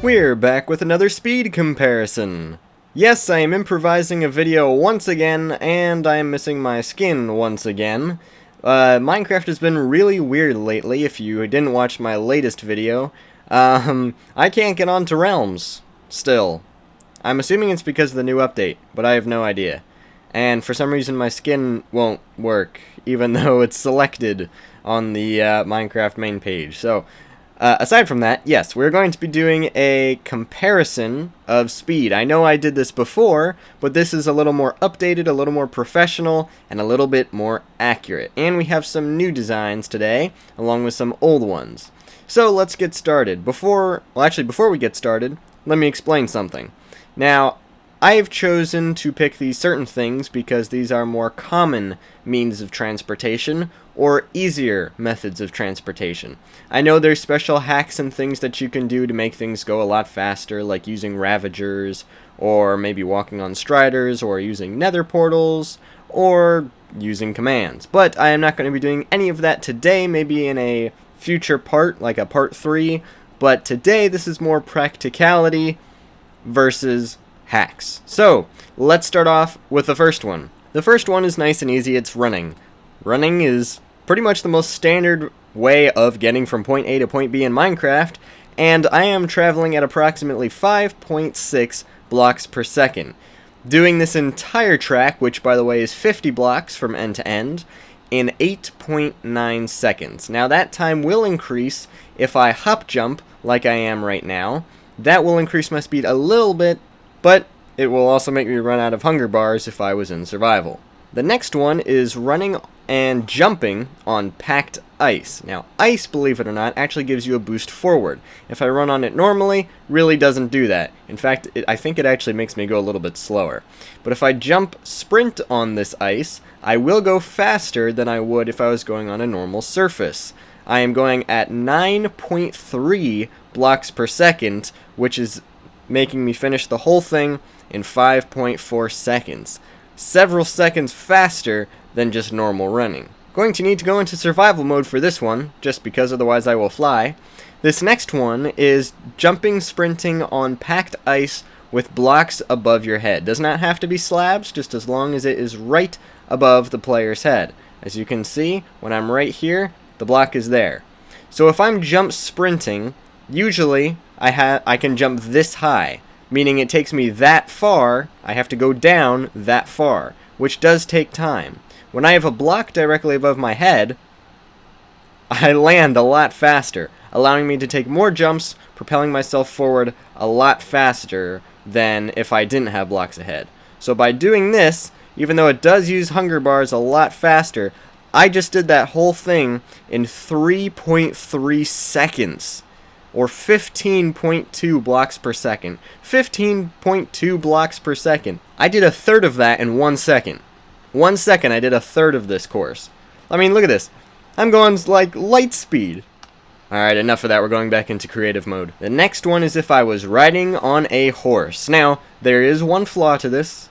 We're back with another speed comparison. Yes, I am improvising a video once again, and I am missing my skin once again. Minecraft has been really weird lately, if you didn't watch my latest video. I can't get onto realms, still. I'm assuming it's because of the new update, but I have no idea. And for some reason my skin won't work, even though it's selected on the Minecraft main page. So, aside from that, yes, we're going to be doing a comparison of speed. I know I did this before, but this is a little more updated, a little more professional, and a little bit more accurate. And we have some new designs today, along with some old ones. So let's get started. Before we get started, let me explain something. Now, I have chosen to pick these certain things because these are more common means of transportation or easier methods of transportation. I know there's special hacks and things that you can do to make things go a lot faster, like using Ravagers, or maybe walking on Striders, or using Nether portals, or using commands. But I am not going to be doing any of that today, maybe in a future part, like a part 3, but today this is more practicality versus hacks. So, let's start off with the first one. The first one is nice and easy, it's running. Running is pretty much the most standard way of getting from point A to point B in Minecraft, and I am traveling at approximately 5.6 blocks per second. Doing this entire track, which by the way is 50 blocks from end to end, in 8.9 seconds. Now that time will increase if I hop jump like I am right now. That will increase my speed a little bit, but it will also make me run out of hunger bars if I was in survival. The next one is running and jumping on packed ice. Now, ice, believe it or not, actually gives you a boost forward. If I run on it normally, really doesn't do that. In fact, I think it actually makes me go a little bit slower. But if I jump sprint on this ice, I will go faster than I would if I was going on a normal surface. I am going at 9.3 blocks per second, which is making me finish the whole thing in 5.4 seconds. Several seconds faster than just normal running. Going to need to go into survival mode for this one, just because otherwise I will fly. This next one is jumping, sprinting on packed ice with blocks above your head. Does not have to be slabs, just as long as it is right above the player's head. As you can see, when I'm right here, the block is there. So if I'm jump sprinting, usually I can jump this high, meaning it takes me that far, I have to go down that far, which does take time. When I have a block directly above my head, I land a lot faster, allowing me to take more jumps, propelling myself forward a lot faster than if I didn't have blocks ahead. So by doing this, even though it does use hunger bars a lot faster, I just did that whole thing in 3.3 seconds. Or 15.2 blocks per second. 15.2 blocks per second. I did a third of that in 1 second. 1 second I did a third of this course. I mean, look at this. I'm going like light speed. Alright, enough of that. We're going back into creative mode. The next one is if I was riding on a horse. Now, there is one flaw to this.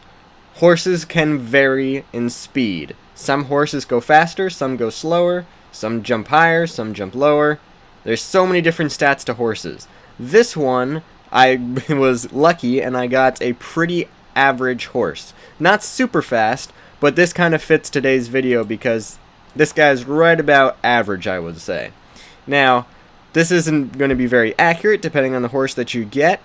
Horses can vary in speed. Some horses go faster, some go slower, some jump higher, some jump lower. There's so many different stats to horses. This one, I was lucky and I got a pretty average horse. Not super fast, but this kind of fits today's video because this guy's right about average, I would say. Now, this isn't going to be very accurate depending on the horse that you get,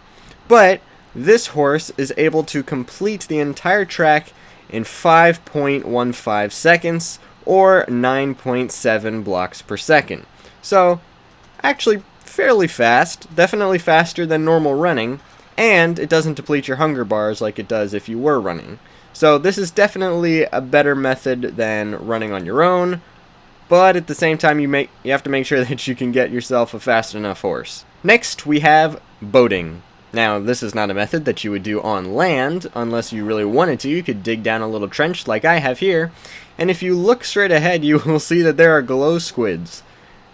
but this horse is able to complete the entire track in 5.15 seconds or 9.7 blocks per second. So, actually fairly fast, definitely faster than normal running, and it doesn't deplete your hunger bars like it does if you were running. So this is definitely a better method than running on your own, but at the same time you have to make sure that you can get yourself a fast enough horse. Next we have boating. Now this is not a method that you would do on land unless you really wanted to. You could dig down a little trench like I have here, and if you look straight ahead you will see that there are glow squids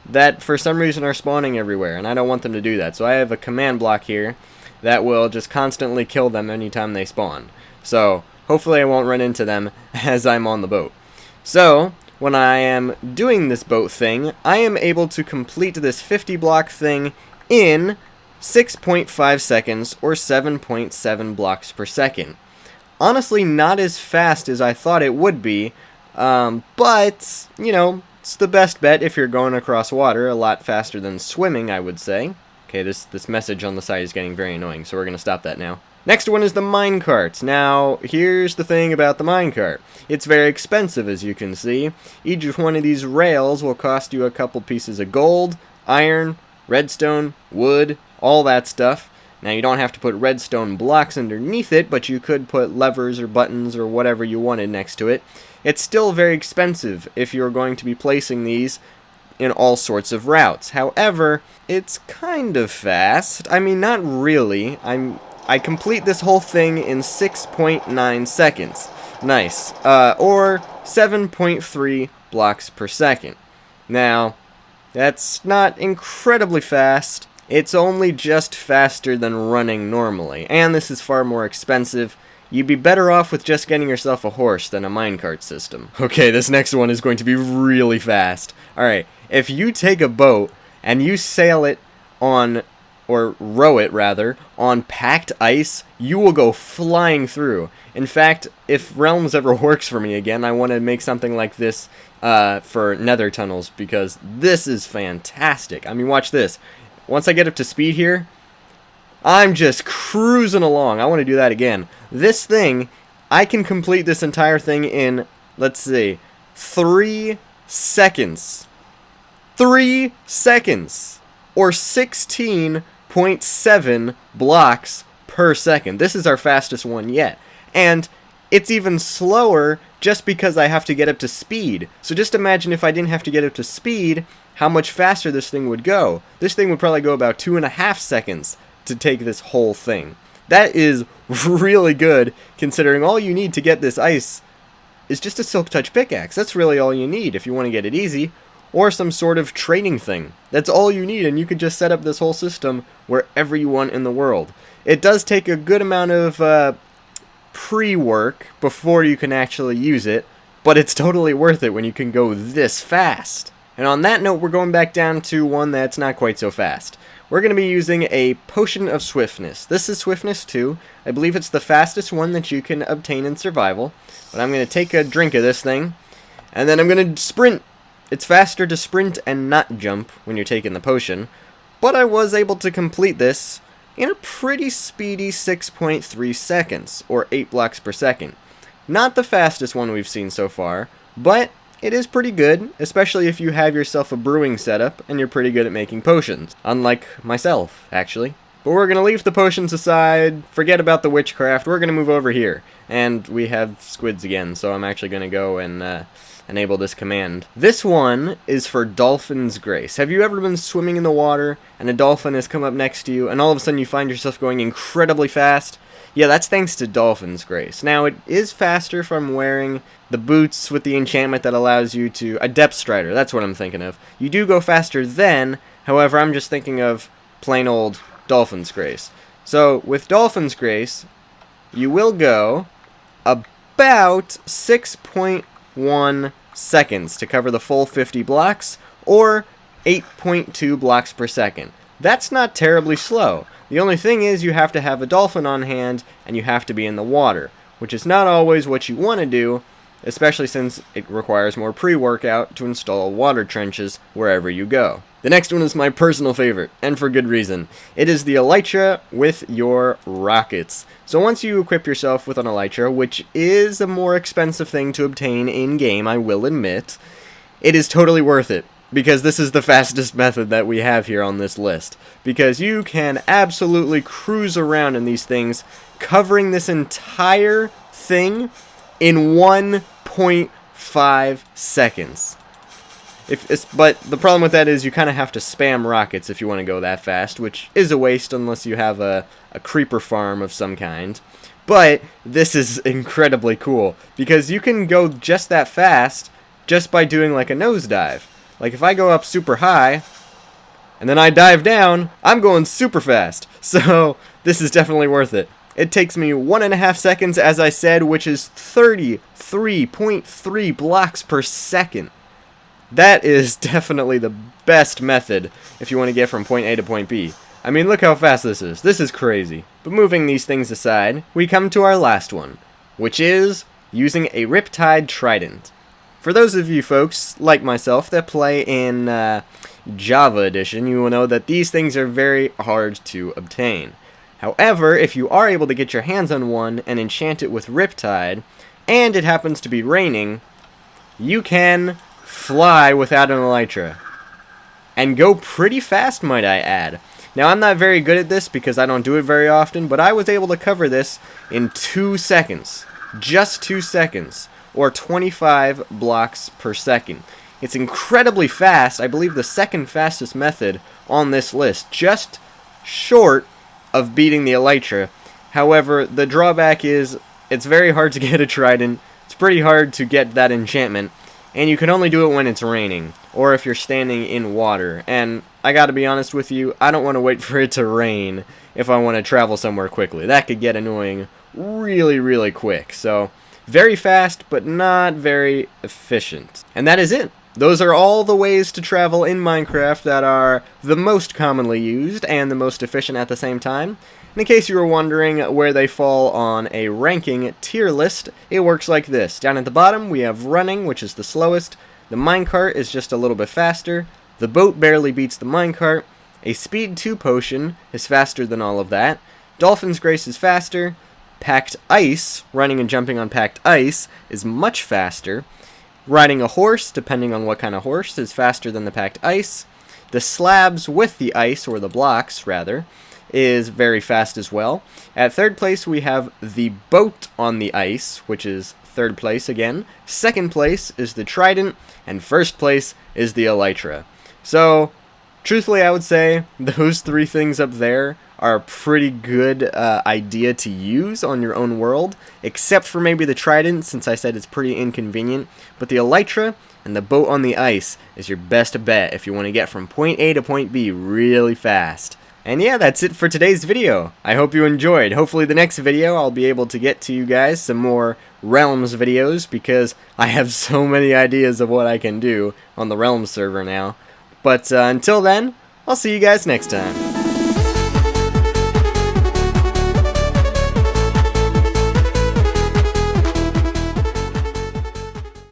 that for some reason are spawning everywhere, and I don't want them to do that. So I have a command block here that will just constantly kill them anytime they spawn. So hopefully I won't run into them as I'm on the boat. So when I am doing this boat thing, I am able to complete this 50 block thing in 6.5 seconds, or 7.7 blocks per second. Honestly, not as fast as I thought it would be, but, you know, it's the best bet if you're going across water. A lot faster than swimming, I would say. Okay, this message on the side is getting very annoying, so we're going to stop that now. Next one is the minecart. Now, here's the thing about the minecart. It's very expensive, as you can see. Each one of these rails will cost you a couple pieces of gold, iron, redstone, wood, all that stuff. Now, you don't have to put redstone blocks underneath it, but you could put levers or buttons or whatever you wanted next to it. It's still very expensive if you're going to be placing these in all sorts of routes. However, it's kind of fast. I mean, not really. I complete this whole thing in 6.9 seconds. Nice. Or 7.3 blocks per second. Now, that's not incredibly fast. It's only just faster than running normally, and this is far more expensive. You'd be better off with just getting yourself a horse than a minecart system. Okay, this next one is going to be really fast. Alright, if you take a boat and you sail it on, or row it rather, on packed ice, you will go flying through. In fact, if Realms ever works for me again, I want to make something like this for nether tunnels, because this is fantastic. I mean, watch this. Once I get up to speed here, I'm just cruising along. I want to do that again. This thing, I can complete this entire thing in, let's see, 3 seconds. 3 seconds! Or 16.7 blocks per second. This is our fastest one yet. And it's even slower just because I have to get up to speed. So just imagine if I didn't have to get up to speed, how much faster this thing would go. This thing would probably go about 2.5 seconds to take this whole thing. That is really good, considering all you need to get this ice is just a Silk Touch pickaxe. That's really all you need if you want to get it easy, or some sort of training thing. That's all you need, and you can just set up this whole system wherever you want in the world. It does take a good amount of pre-work before you can actually use it, but it's totally worth it when you can go this fast. And on that note, we're going back down to one that's not quite so fast. We're going to be using a Potion of Swiftness. This is Swiftness 2. I believe it's the fastest one that you can obtain in survival. But I'm going to take a drink of this thing, and then I'm going to sprint. It's faster to sprint and not jump when you're taking the potion, but I was able to complete this in a pretty speedy 6.3 seconds, or 8 blocks per second. Not the fastest one we've seen so far, but it is pretty good, especially if you have yourself a brewing setup and you're pretty good at making potions. Unlike myself, actually. But we're going to leave the potions aside, forget about the witchcraft, we're going to move over here. And we have squids again, so I'm actually going to go and enable this command. This one is for Dolphin's Grace. Have you ever been swimming in the water and a dolphin has come up next to you and all of a sudden you find yourself going incredibly fast? Yeah, that's thanks to Dolphin's Grace. Now, it is faster from wearing the boots with the enchantment that allows you to... A Depth Strider, that's what I'm thinking of. You do go faster then, however, I'm just thinking of plain old Dolphin's Grace. So, with Dolphin's Grace, you will go about 6.1 seconds to cover the full 50 blocks, or 8.2 blocks per second. That's not terribly slow. The only thing is you have to have a dolphin on hand, and you have to be in the water, which is not always what you want to do, especially since it requires more pre-workout to install water trenches wherever you go. The next one is my personal favorite, and for good reason. It is the Elytra with your rockets. So once you equip yourself with an Elytra, which is a more expensive thing to obtain in-game, I will admit, it is totally worth it, because this is the fastest method that we have here on this list. Because you can absolutely cruise around in these things, covering this entire thing in 1.5 seconds. But the problem with that is you kind of have to spam rockets if you want to go that fast, which is a waste unless you have a creeper farm of some kind. But this is incredibly cool, because you can go just that fast just by doing like a nosedive. Like if I go up super high, and then I dive down, I'm going super fast. So this is definitely worth it. It takes me 1.5 seconds, as I said, which is 33.3 blocks per second. That is definitely the best method if you want to get from point A to point B. I mean, look how fast this is. This is crazy. But moving these things aside, we come to our last one, which is using a Riptide Trident. For those of you folks, like myself, that play in Java Edition, you will know that these things are very hard to obtain. However, if you are able to get your hands on one and enchant it with Riptide, and it happens to be raining, you can fly without an Elytra. And go pretty fast, might I add. Now, I'm not very good at this because I don't do it very often, but I was able to cover this in 2 seconds. Just 2 seconds, or 25 blocks per second. It's incredibly fast. I believe the second fastest method on this list, just short of beating the Elytra. However, the drawback is it's very hard to get a Trident. It's pretty hard to get that enchantment, and you can only do it when it's raining, or if you're standing in water. And I gotta be honest with you, I don't want to wait for it to rain if I want to travel somewhere quickly. That could get annoying really, really quick. So, very fast, but not very efficient. And that is it. Those are all the ways to travel in Minecraft that are the most commonly used and the most efficient at the same time. And in case you were wondering where they fall on a ranking tier list, it works like this. Down at the bottom, we have running, which is the slowest. The minecart is just a little bit faster. The boat barely beats the minecart. A speed 2 potion is faster than all of that. Dolphin's Grace is faster. Packed ice, running and jumping on packed ice, is much faster. Riding a horse, depending on what kind of horse, is faster than the packed ice. The slabs with the ice, or the blocks, rather, is very fast as well. At third place, we have the boat on the ice, which is third place again. Second place is the Trident, and first place is the Elytra. So, truthfully, I would say those 3 things up there are a pretty good idea to use on your own world, except for maybe the Trident, since I said it's pretty inconvenient. But the Elytra and the boat on the ice is your best bet if you want to get from point A to point B really fast. And yeah, that's it for today's video. I hope you enjoyed. Hopefully the next video I'll be able to get to you guys some more Realms videos, because I have so many ideas of what I can do on the Realms server now. But until then, I'll see you guys next time.